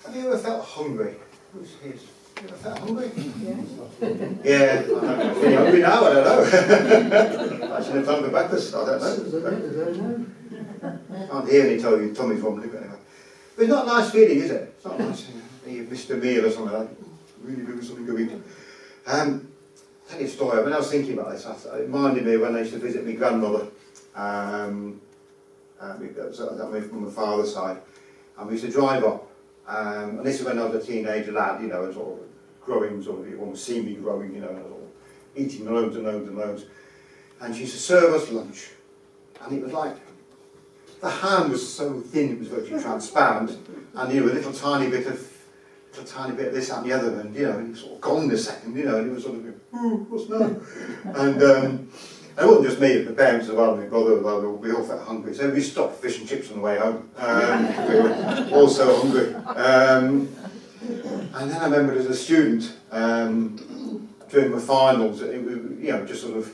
Have you ever felt hungry? Who's here? Have you ever felt hungry? Yeah. Yeah, I'm feeling hungry now, I don't know. Actually, no time for breakfast, I don't know. I can't hear any tummy's rumbling, but anyway. But it's not a nice feeling, is it? It's not nice. You've missed a meal or something like that. Really doing something to eat. Tell you a story. When I was thinking about this, it reminded me when I used to visit my grandmother. From my father's side. And we used to drive up. And this is when I was a teenager lad, you know, and sort of growing, sort of, you want to see me growing, you know, and sort of eating loads and loads and loads. And she used to serve us lunch. And it was like, the ham was so thin it was virtually transparent, and you know, a little tiny bit of this, that and the other, and you know, and sort of gone in a second, you know, and it was sort of, oh, what's now? And it wasn't just me, the parents as well, my brother, we all felt hungry, so we stopped for fish and chips on the way home. We were all so hungry. And then I remember as a student, during my finals, you know, just sort of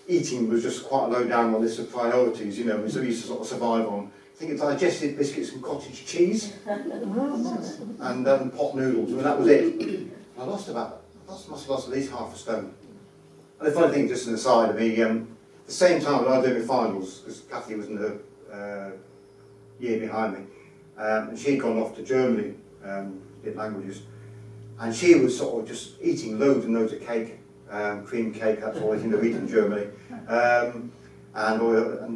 eating was just quite low down on the list of priorities, you know, so we used to sort of survive on, I think, digested biscuits and cottage cheese, and pot noodles, and that was it. I must have lost at least half a stone. And the funny thing, just an aside, I mean, the same time when I was doing my finals, because Kathy was in the year behind me, and she'd gone off to Germany, did languages, and she was sort of just eating loads and loads of cake, cream cake, that's all I think they eat in Germany, and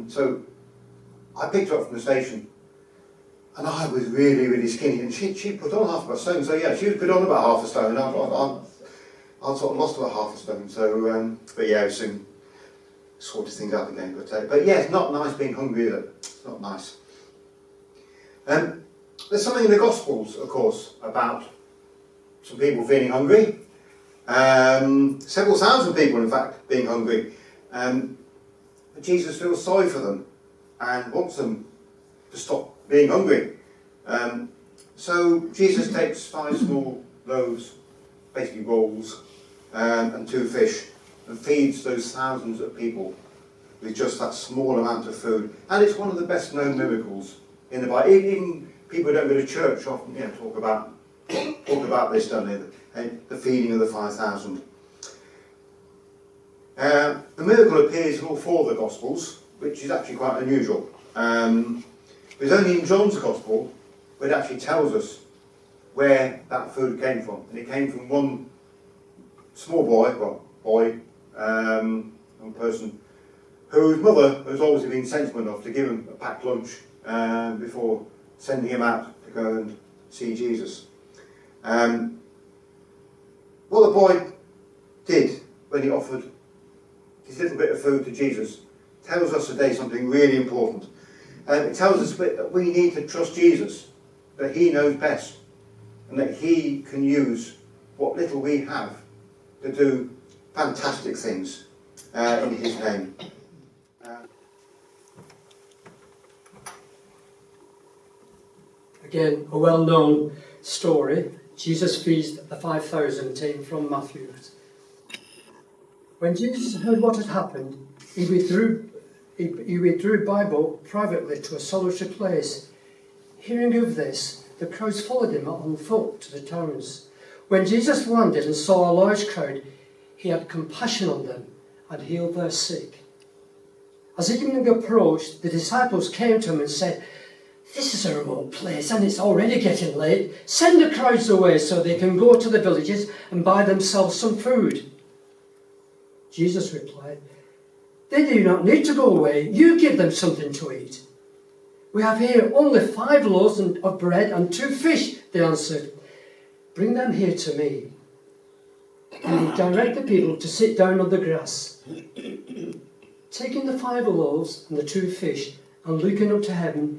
so I picked her up from the station, and I was really, really skinny, and she put on half a stone, so yeah, she was put on about half a stone, and I sort of lost about half a stone, so, but yeah, soon sorted things out again, but yeah, it's not nice being hungry, is it? It's not nice. There's something in the Gospels, of course, about some people feeling hungry. Several thousand people, in fact, being hungry. But Jesus feels sorry for them and wants them to stop being hungry. So Jesus takes 5 small loaves, basically rolls, and 2 fish, and feeds those thousands of people with just that small amount of food. And it's one of the best known miracles in the Bible. Even people who don't go to church often, you know, talk about this, don't they? The feeding of the 5,000. The miracle appears in all 4 of the Gospels, which is actually quite unusual. It's only in John's Gospel where it actually tells us where that food came from. And it came from one small boy, one person, whose mother has always been sensible enough to give him a packed lunch before sending him out to go and see Jesus. What the boy did when he offered his little bit of food to Jesus tells us today something really important. It tells us that we need to trust Jesus, that he knows best, and that he can use what little we have to do fantastic things in his name. Again, a well-known story. Jesus feeds the 5,000, taken from Matthew. When Jesus heard what had happened, he withdrew by boat privately to a solitary place. Hearing of this, the crowds followed him on foot to the towns. When Jesus landed and saw a large crowd, he had compassion on them and healed their sick. As evening approached, the disciples came to him and said, "This is a remote place and it's already getting late. Send the crowds away so they can go to the villages and buy themselves some food." Jesus replied, "They do not need to go away. You give them something to eat." "We have here only 5 loaves of bread and 2 fish," they answered. "Bring them here to me." And he directed the people to sit down on the grass. Taking the 5 loaves and the 2 fish, and looking up to heaven,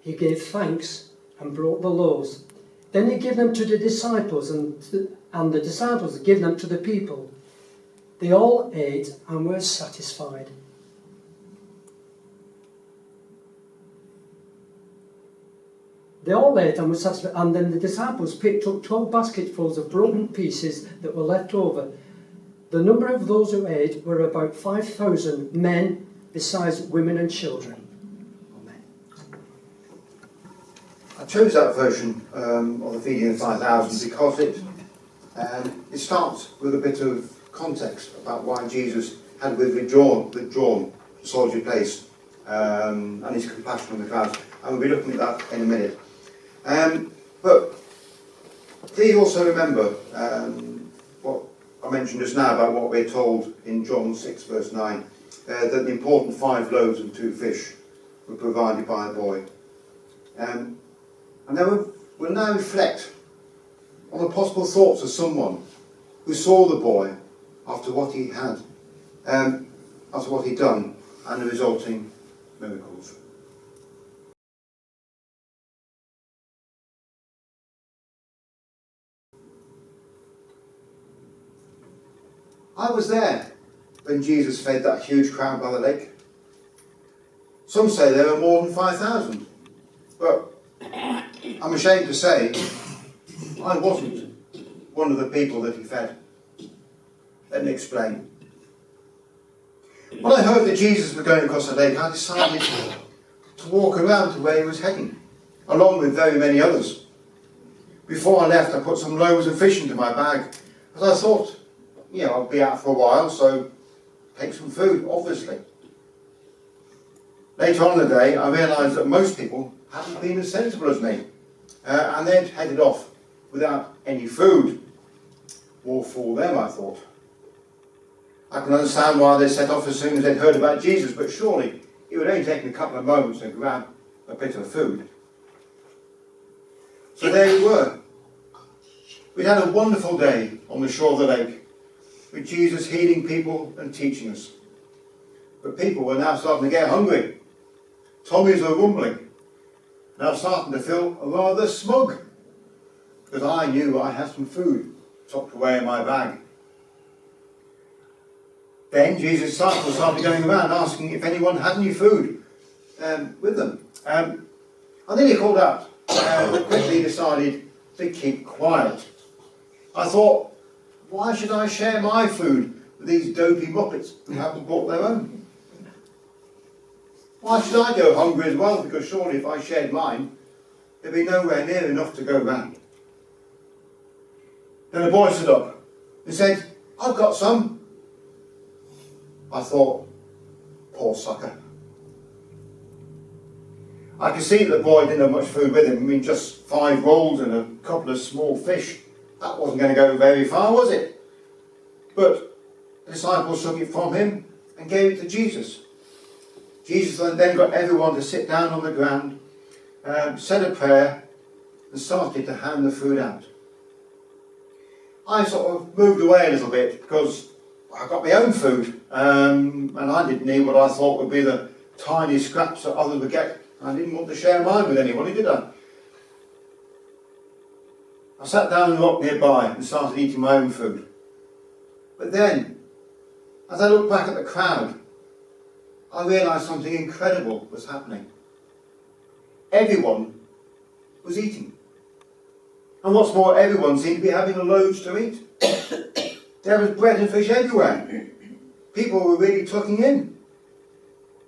he gave thanks and broke the loaves. Then he gave them to the disciples, and the disciples gave them to the people. They all ate and were satisfied. They all ate and were satisfied, and then the disciples picked up 12 basketfuls of broken pieces that were left over. The number of those who ate were about 5,000 men, besides women and children. I chose that version of the feeding of the 5,000 because it starts with a bit of context about why Jesus had withdrawn to solitary place and his compassion on the crowds. And we'll be looking at that in a minute. But please also remember what I mentioned just now about what we're told in John 6 verse 9, that the important 5 loaves and 2 fish were provided by a boy. And then we'll now reflect on the possible thoughts of someone who saw the boy after what he had, after what he'd done, and the resulting miracles. I was there when Jesus fed that huge crowd by the lake. Some say there were more than 5,000, but I'm ashamed to say I wasn't one of the people that he fed. Let me explain. When I heard that Jesus was going across the lake, I decided to walk around to where he was heading, along with very many others. Before I left, I put some loaves of fish into my bag, because I thought, I'll be out for a while, so take some food, obviously. Later on in the day, I realised that most people hadn't been as sensible as me, and they'd headed off without any food. More fool them, I thought. I can understand why they set off as soon as they'd heard about Jesus, but surely it would only take a couple of moments to grab a bit of food. So there we were. We'd had a wonderful day on the shore of the lake, with Jesus healing people and teaching us. But people were now starting to get hungry. Tummies were rumbling. And I was starting to feel rather smug, because I knew I had some food tucked away in my bag. Then Jesus' disciples started going around asking if anyone had any food with them. And then he called out, but quickly decided to keep quiet. I thought, why should I share my food with these dopey muppets who haven't brought their own? Why should I go hungry as well? Because surely if I shared mine, there'd be nowhere near enough to go round. Then a boy stood up and said, I've got some. I thought, poor sucker. I could see that the boy didn't have much food with him. I mean, just 5 rolls and a couple of small fish. That wasn't going to go very far, was it? But the disciples took it from him and gave it to Jesus. Jesus then got everyone to sit down on the ground, said a prayer, and started to hand the food out. I sort of moved away a little bit because I got my own food, and I didn't need what I thought would be the tiny scraps that others would get. I didn't want to share mine with anybody, did I? I sat down on a rock nearby and started eating my own food. But then, as I looked back at the crowd, I realised something incredible was happening. Everyone was eating. And what's more, everyone seemed to be having loads to eat. There was bread and fish everywhere. People were really tucking in.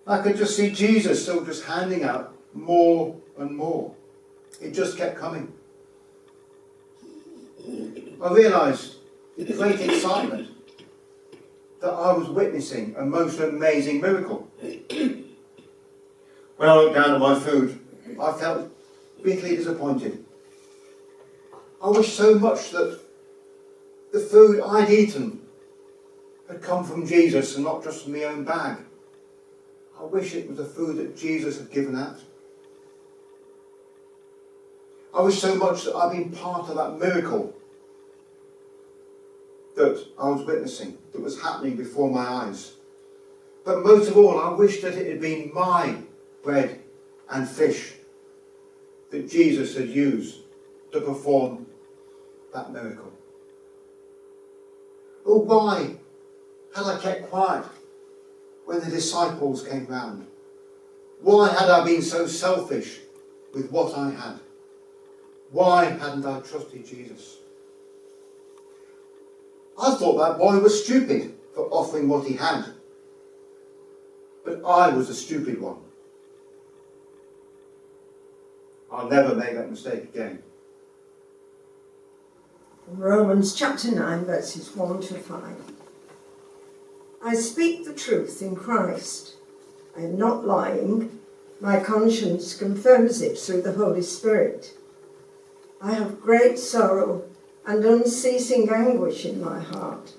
I could just see Jesus still just handing out more and more. It just kept coming. I realised with great excitement that I was witnessing a most amazing miracle. When I looked down at my food, I felt bitterly disappointed. I wished so much that the food I'd eaten had come from Jesus and not just from my own bag. I wish it was the food that Jesus had given out. I wish so much that I'd been part of that miracle that I was witnessing, that was happening before my eyes. But most of all, I wish that it had been my bread and fish that Jesus had used to perform that miracle. Or why had I kept quiet when the disciples came round? Why had I been so selfish with what I had? Why hadn't I trusted Jesus? I thought that boy was stupid for offering what he had. But I was the stupid one. I'll never make that mistake again. Romans chapter 9, verses 1 to 5. I speak the truth in Christ. I am not lying. My conscience confirms it through the Holy Spirit. I have great sorrow and unceasing anguish in my heart.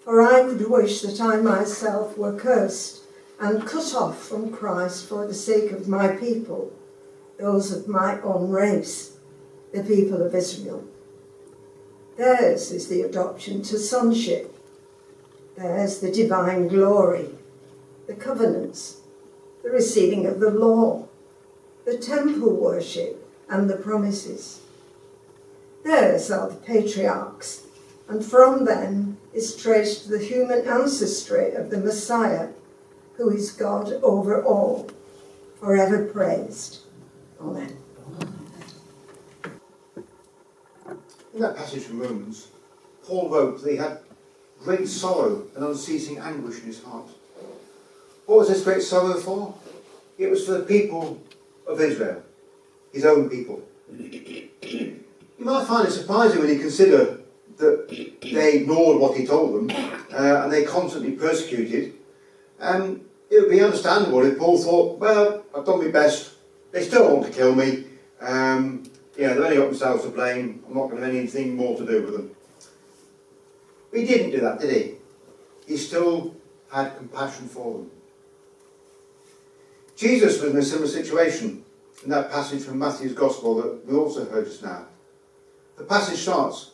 For I could wish that I myself were cursed and cut off from Christ for the sake of my people, those of my own race, the people of Israel. Theirs is the adoption to sonship. Theirs the divine glory, the covenants, the receiving of the law, the temple worship, and the promises. Theirs are the patriarchs, and from them is traced the human ancestry of the Messiah, who is God over all, forever praised. Amen. In that passage from Romans, Paul wrote that he had great sorrow and unceasing anguish in his heart. What was this great sorrow for? It was for the people of Israel, his own people. You might find it surprising when you consider that they ignored what he told them and they constantly persecuted. It would be understandable if Paul thought, well, I've done my best, they still want to kill me, they've only got themselves to blame, I'm not going to have anything more to do with them. But he didn't do that, did he? He still had compassion for them. Jesus was in a similar situation in that passage from Matthew's Gospel that we also heard just now. The passage starts,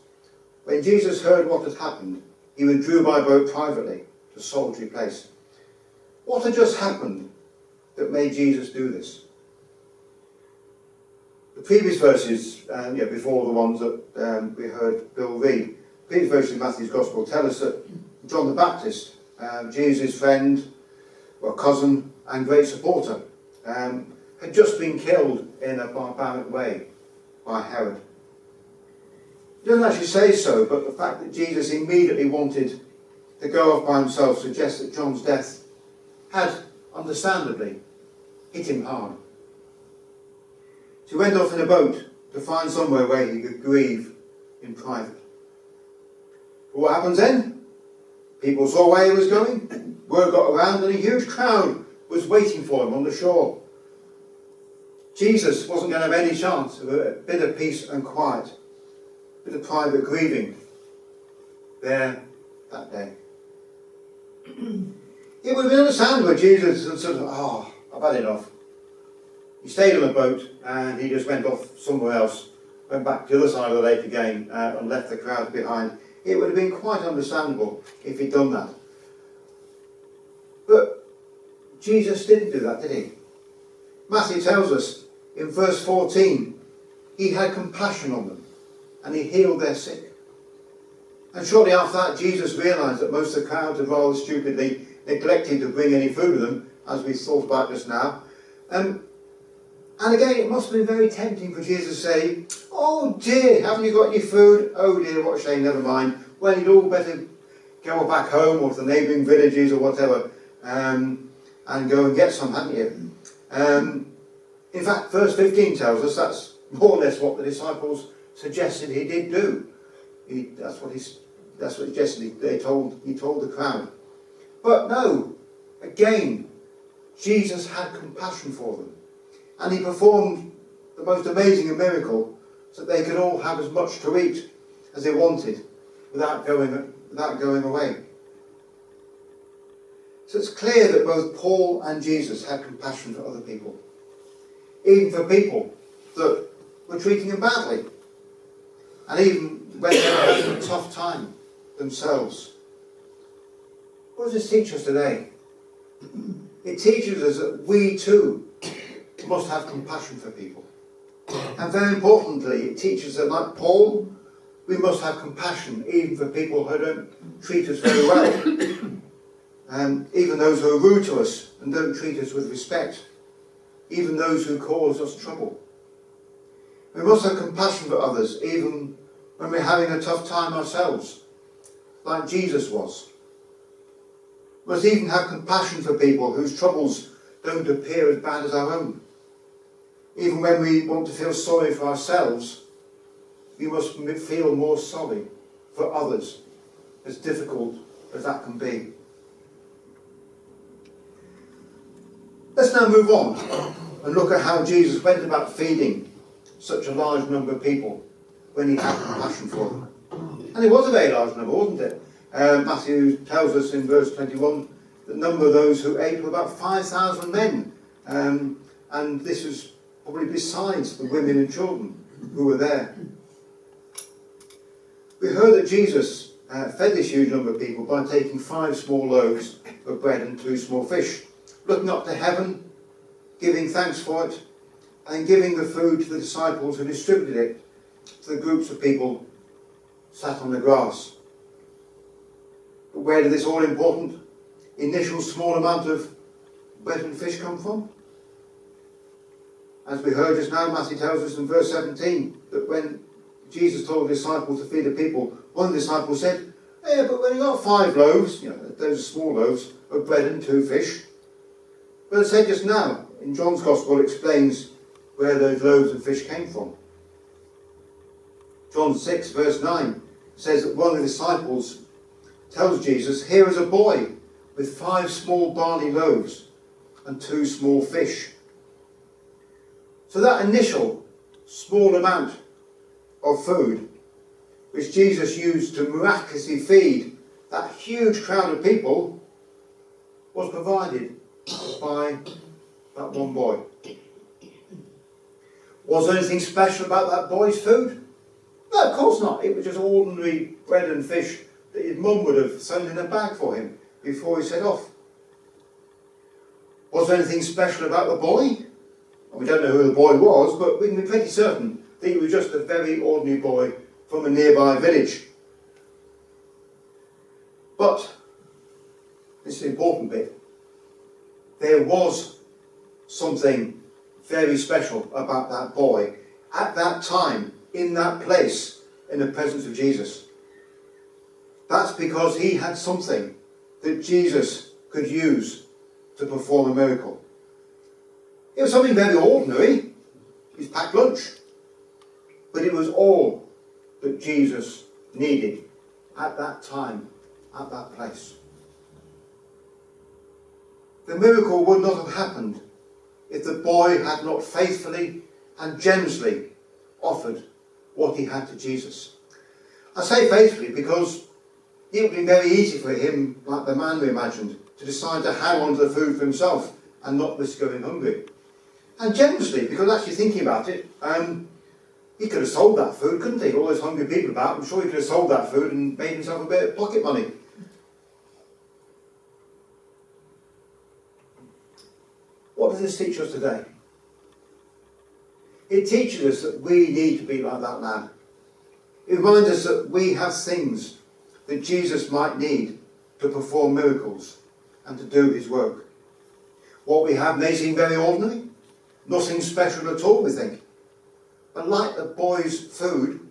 when Jesus heard what had happened, he withdrew by boat privately to a solitary place. What had just happened that made Jesus do this? The previous verses, before the ones that we heard Bill read, the previous verses in Matthew's Gospel tell us that John the Baptist, Jesus' friend, cousin and great supporter, had just been killed in a barbaric way by Herod. It doesn't actually say so, but the fact that Jesus immediately wanted to go off by himself suggests that John's death had, understandably, hit him hard. So he went off in a boat to find somewhere where he could grieve in private. But what happens then? People saw where he was going, word got around, and a huge crowd was waiting for him on the shore. Jesus wasn't going to have any chance of a bit of peace and quiet, a bit of private grieving there that day. It would have been understandable if Jesus had sort of, I've had enough. He stayed on the boat and he just went off somewhere else, went back to the other side of the lake again and left the crowd behind. It would have been quite understandable if he'd done that. But Jesus didn't do that, did he? Matthew tells us in verse 14, he had compassion on them and he healed their sick. And shortly after that, Jesus realised that most of the crowd had rather stupidly neglected to bring any food with them, as we thought about just now. And again, it must have been very tempting for Jesus to say, oh dear, haven't you got any food? Oh dear, what a shame, never mind. Well, you'd all better go back home or to the neighbouring villages or whatever and go and get some, hadn't you? In fact, verse 15 tells us that's more or less what the disciples suggested he did do. That's what he suggested he told the crowd. But no, again, Jesus had compassion for them. And he performed the most amazing miracle so that they could all have as much to eat as they wanted without going away. So it's clear that both Paul and Jesus had compassion for other people. Even for people that were treating them badly. And even when they were having a tough time themselves. What does this teach us today? It teaches us that we too must have compassion for people. And very importantly, it teaches that, like Paul, we must have compassion even for people who don't treat us very well. Even those who are rude to us and don't treat us with respect. Even those who cause us trouble. We must have compassion for others even when we're having a tough time ourselves, like Jesus was. We must even have compassion for people whose troubles don't appear as bad as our own. Even when we want to feel sorry for ourselves, we must feel more sorry for others, as difficult as that can be. Let's now move on and look at how Jesus went about feeding such a large number of people when he had compassion for them. And it was a very large number, wasn't it? Matthew tells us in verse 21 the number of those who ate were about 5,000 men. And this was probably besides the women and children who were there. We heard that Jesus fed this huge number of people by taking 5 small loaves of bread and 2 small fish, looking up to heaven, giving thanks for it, and giving the food to the disciples who distributed it to the groups of people sat on the grass. But where did this all-important initial small amount of bread and fish come from? As we heard just now, Matthew tells us in verse 17 that when Jesus told the disciples to feed the people, one of the disciples said, "Yeah, but when you got 5 loaves, those are small loaves of bread and 2 fish." But as I said just now, in John's Gospel it explains where those loaves and fish came from. John 6 verse 9 says that one of the disciples tells Jesus, "Here is a boy with 5 small barley loaves and 2 small fish." So that initial small amount of food which Jesus used to miraculously feed that huge crowd of people was provided by that one boy. Was there anything special about that boy's food? No, of course not. It was just ordinary bread and fish that his mum would have sewn in a bag for him before he set off. Was there anything special about the boy? Well, we don't know who the boy was, but we can be pretty certain that he was just a very ordinary boy from a nearby village. But, this is the important bit, there was something very special about that boy at that time, in that place, in the presence of Jesus. That's because he had something that Jesus could use to perform a miracle. It was something very ordinary, his packed lunch, but it was all that Jesus needed at that time, at that place. The miracle would not have happened if the boy had not faithfully and generously offered what he had to Jesus. I say faithfully because it would be very easy for him, like the man we imagined, to decide to hang on to the food for himself and not risk going hungry. And generously, because actually thinking about it, he could have sold that food, couldn't he? All those hungry people about, I'm sure he could have sold that food and made himself a bit of pocket money. What does this teach us today? It teaches us that we need to be like that man. It reminds us that we have things that Jesus might need to perform miracles and to do his work. What we have may seem very ordinary, nothing special at all, we think. But like the boy's food,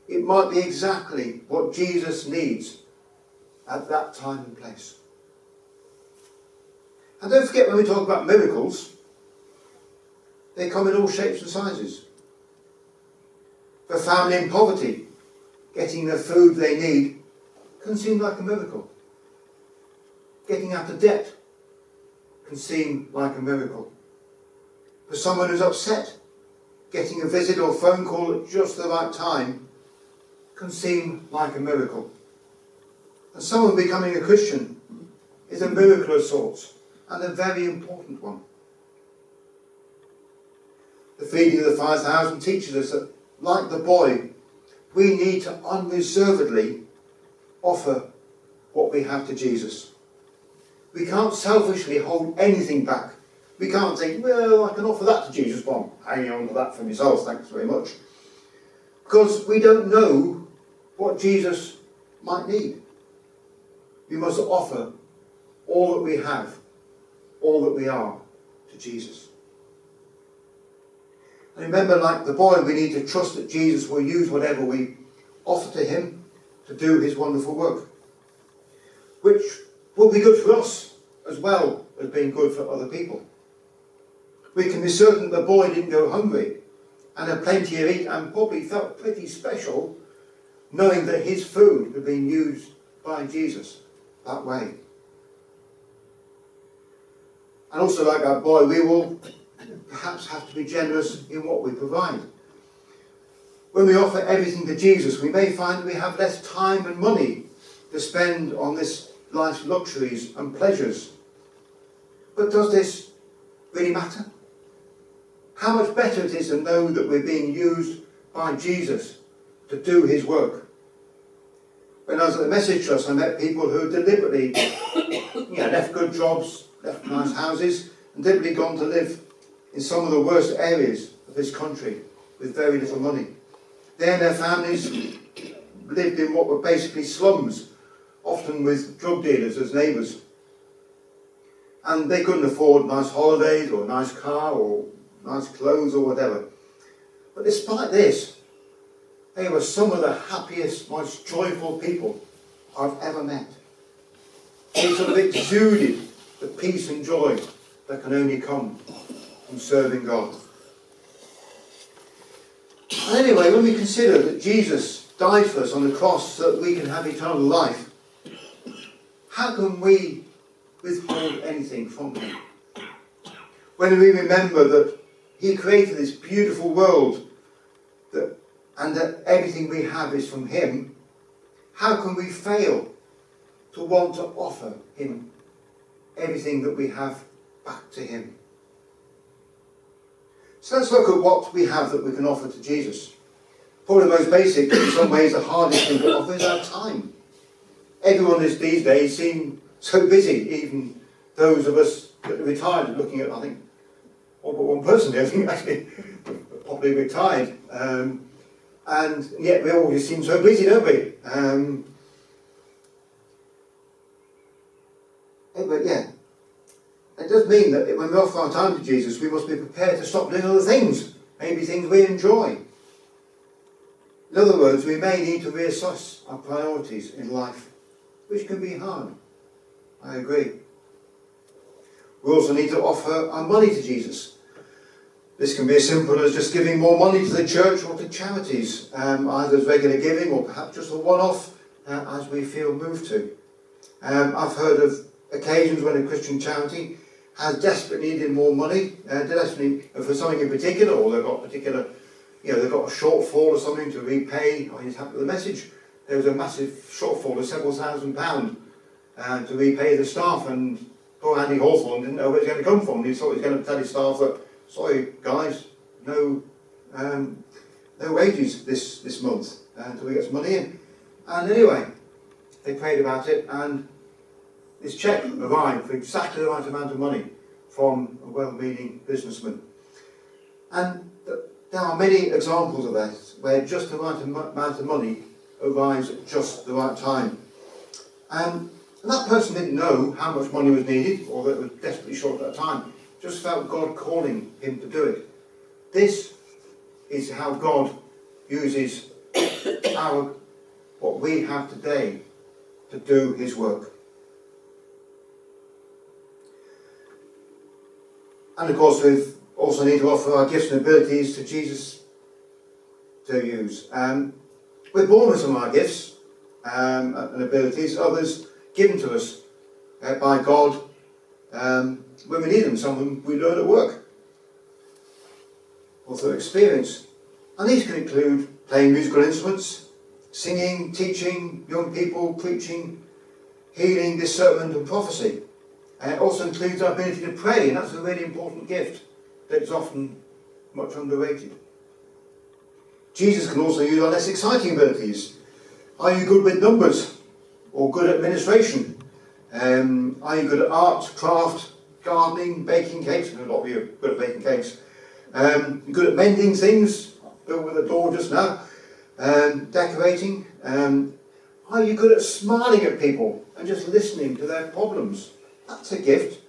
it might be exactly what Jesus needs at that time and place. And don't forget, when we talk about miracles, they come in all shapes and sizes. For a family in poverty, getting the food they need can seem like a miracle. Getting out of debt can seem like a miracle. For someone who's upset, getting a visit or phone call at just the right time can seem like a miracle. And someone becoming a Christian is a miracle of sorts, and a very important one. The feeding of the 5,000 teaches us that, like the boy, we need to unreservedly offer what we have to Jesus. We can't selfishly hold anything back. We can't think, well, I can offer that to Jesus, but I'm hanging on to that for myself, thanks very much. Because we don't know what Jesus might need. We must offer all that we have, all that we are, to Jesus. And remember, like the boy, we need to trust that Jesus will use whatever we offer to him to do his wonderful work, which will be good for us as well as being good for other people. we can be certain the boy didn't go hungry and had plenty to eat and probably felt pretty special knowing that his food had been used by Jesus that way. And also, like that boy, we will perhaps have to be generous in what we provide. When we offer everything to Jesus, we may find we have less time and money to spend on this life's luxuries and pleasures. But does this really matter? How much better it is to know that we're being used by Jesus to do his work. When I was at the Message Trust, I met people who deliberately left good jobs, left nice houses, and deliberately gone to live in some of the worst areas of this country with very little money. They and their families lived in what were basically slums, often with drug dealers as neighbours. And they couldn't afford nice holidays or a nice car or nice clothes or whatever. But despite this, they were some of the happiest, most joyful people I've ever met. They sort of exuded the peace and joy that can only come from serving God. And anyway, when we consider that Jesus died for us on the cross so that we can have eternal life, how can we withhold anything from him? When we remember that he created this beautiful world and that everything we have is from him, how can we fail to want to offer him everything that we have back to him? So let's look at what we have that we can offer to Jesus. Probably the most basic, in some ways the hardest thing to offer, is our time. Everyone these days seems so busy, even those of us that are retired, looking at, I think, all but one person here, I think actually, probably retired. And yet we all just seem so busy, don't we? But yeah, it does mean that when we offer our time to Jesus, we must be prepared to stop doing other things, maybe things we enjoy. In other words, we may need to reassess our priorities in life, which can be hard. I agree. We also need to offer our money to Jesus. This can be as simple as just giving more money to the church or to charities, either as regular giving or perhaps just a one-off as we feel moved to. I've heard of occasions when a Christian charity has desperately needed more money, desperately for something in particular, or they've got they've got a shortfall or something to repay. I just happened with the Message. There was a massive shortfall of several £1,000s to repay the staff, and poor Andy Hawthorne didn't know where it was going to come from. He thought he was going to tell his staff that, sorry guys, no wages this month until we get some money in. And anyway, they prayed about it, and this cheque arrived for exactly the right amount of money from a well-meaning businessman. And there are many examples of that, where just the right amount of money arrives at just the right time. And that person didn't know how much money was needed, or that it was desperately short at that time. Just felt God calling him to do it. This is how God uses what we have today to do his work. And of course we also need to offer our gifts and abilities to Jesus to use. We're born with some of our gifts and abilities, others given to us by God when we need them. Some of them we learn at work or through experience. And these can include playing musical instruments, singing, teaching young people, preaching, healing, discernment and prophecy. And it also includes our ability to pray, and that's a really important gift that is often much underrated. Jesus can also use our less exciting abilities. Are you good with numbers or good at administration? Are you good at art, craft, gardening, baking cakes? A lot of you are good at baking cakes. Good at mending things, over the door just now. Decorating. Are you good at smiling at people and just listening to their problems? That's a gift.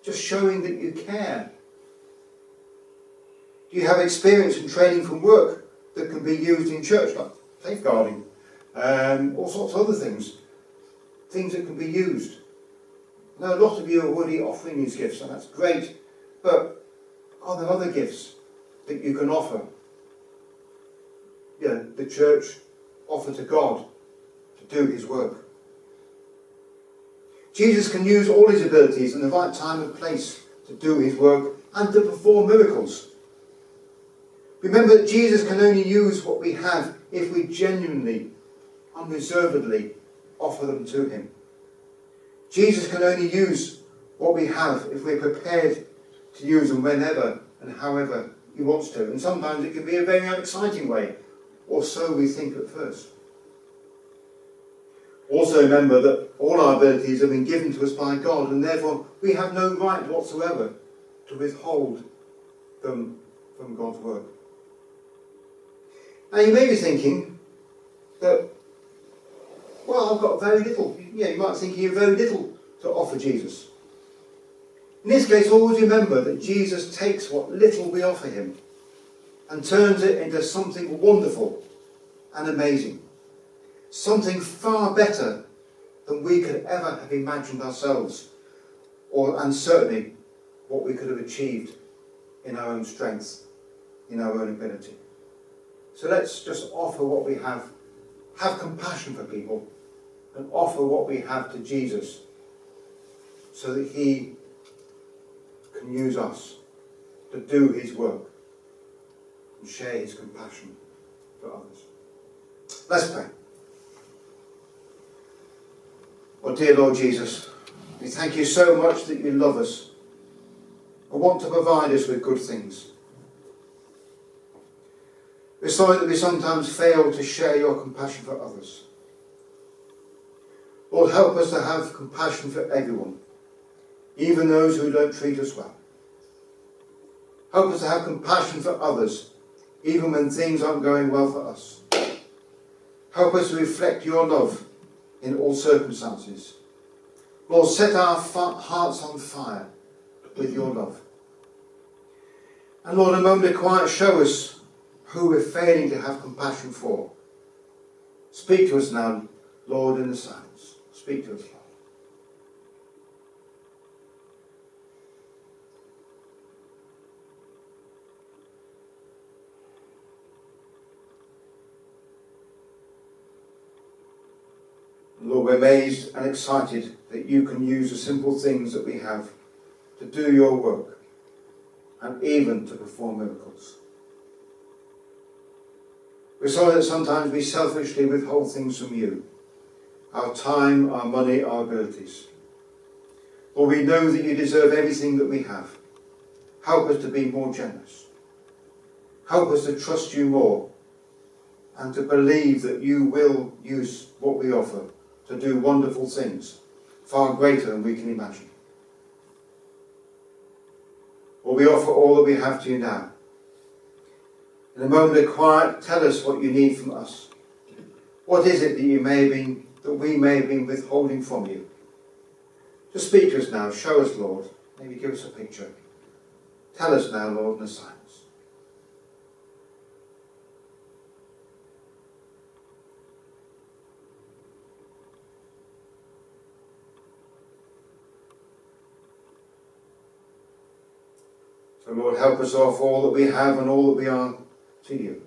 Just showing that you care. Do you have experience and training from work that can be used in church, like safeguarding? All sorts of other things. Things that can be used. Now, a lot of you are already offering these gifts, and that's great. But Are there other gifts that you can offer? The church offer to God to do his work. Jesus can use all his abilities in the right time and place to do his work and to perform miracles. Remember that Jesus can only use what we have if we genuinely, unreservedly offer them to him. Jesus can only use what we have if we're prepared to use them whenever and however he wants to. And sometimes it can be a very unexciting way, or so we think at first. Also remember that all our abilities have been given to us by God, and therefore we have no right whatsoever to withhold them from God's work. Now you may be thinking that, well, I've got very little. You might think you have very little to offer Jesus. In this case, always remember that Jesus takes what little we offer him and turns it into something wonderful and amazing. Something far better than we could ever have imagined ourselves, and certainly what we could have achieved in our own strength, in our own ability. So let's just offer what we have compassion for people, and offer what we have to Jesus so that he can use us to do his work and share his compassion for others. Let's pray. Oh dear Lord Jesus, we thank you so much that you love us and want to provide us with good things. We're sorry that we sometimes fail to share your compassion for others. Lord, help us to have compassion for everyone, even those who don't treat us well. Help us to have compassion for others, even when things aren't going well for us. Help us to reflect your love in all circumstances. Lord, set our hearts on fire with your love. And Lord, a moment of quiet, show us who we're failing to have compassion for. Speak to us now, Lord, in the silence. Speak to us, Lord. Lord, we're amazed and excited that you can use the simple things that we have to do your work and even to perform miracles. We're sorry that sometimes we selfishly withhold things from you, our time, our money, our abilities. Lord, we know that you deserve everything that we have. Help us to be more generous. Help us to trust you more and to believe that you will use what we offer to do wonderful things, far greater than we can imagine. Lord, we offer all that we have to you now. In a moment of quiet, tell us what you need from us. What is it that we may have been withholding from you? Just speak to us now. Show us, Lord. Maybe give us a picture. Tell us now, Lord, in the silence. So, Lord, help us offer all that we have and all that we are to you.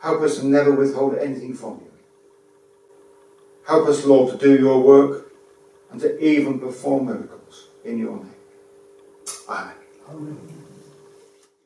Help us to never withhold anything from you. Help us, Lord, to do your work and to even perform miracles in your name. Amen. Amen.